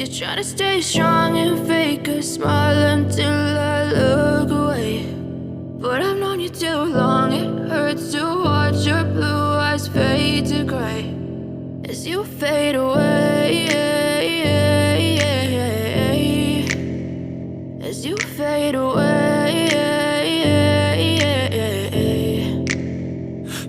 you're trying to stay strong and fake a smile until I look away. But I've known you too long, it hurts to watch your blue eyes fade to gray as you fade away, as you fade away.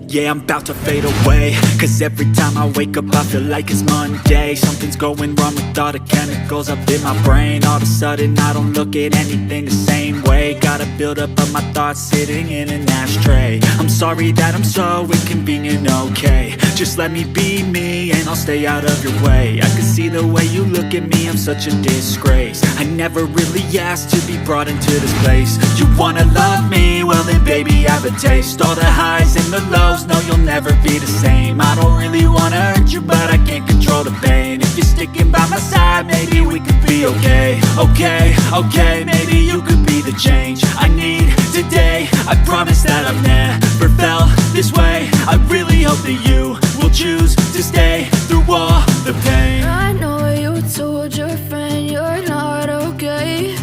Yeah, I'm about to fade away, cause every time I wake up I feel like it's Monday. Something's going wrong with all the chemicals up in my brain. All of a sudden I don't look at anything the same way. Got a buildup of my thoughts sitting in an ashtray. I'm sorry that I'm so inconvenient, okay. Just let me be me and I'll stay out of your way. I can see the way you look at me, I'm such a disgrace. I never really asked to be brought into this place. You wanna love me? Well then baby, have a taste. All the highs and the lows, no, you'll never be the same. I don't really wanna hurt you, but I can't control the pain. If you're sticking by my side, maybe we could be okay. Okay, maybe you could be the change I need today. I promise that I've never felt this way. I really hope that you will choose to stay through all the pain. I know you told your friend you're not okay,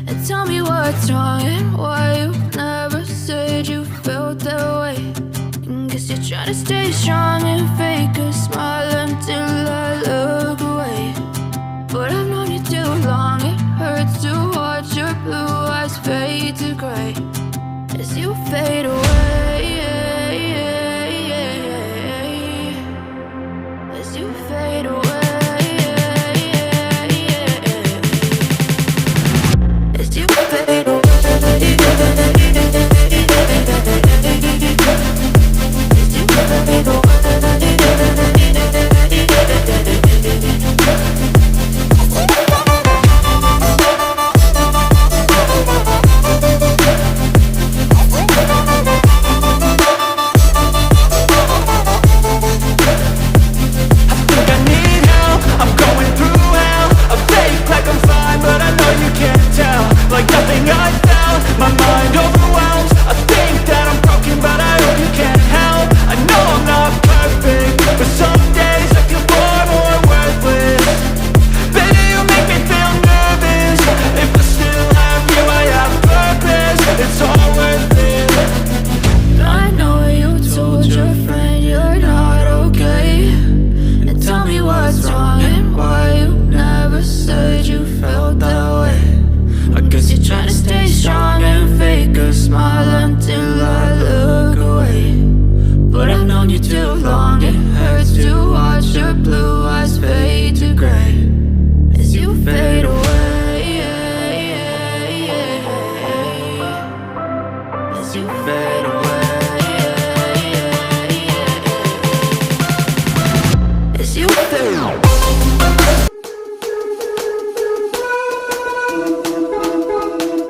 and tell me what's wrong and why you never said you felt that way. Guess you're trying to stay strong and fake a smile until I look away. But I've known you too long, it hurts to watch your blue eyes fade to gray as you fade away, as you fade away.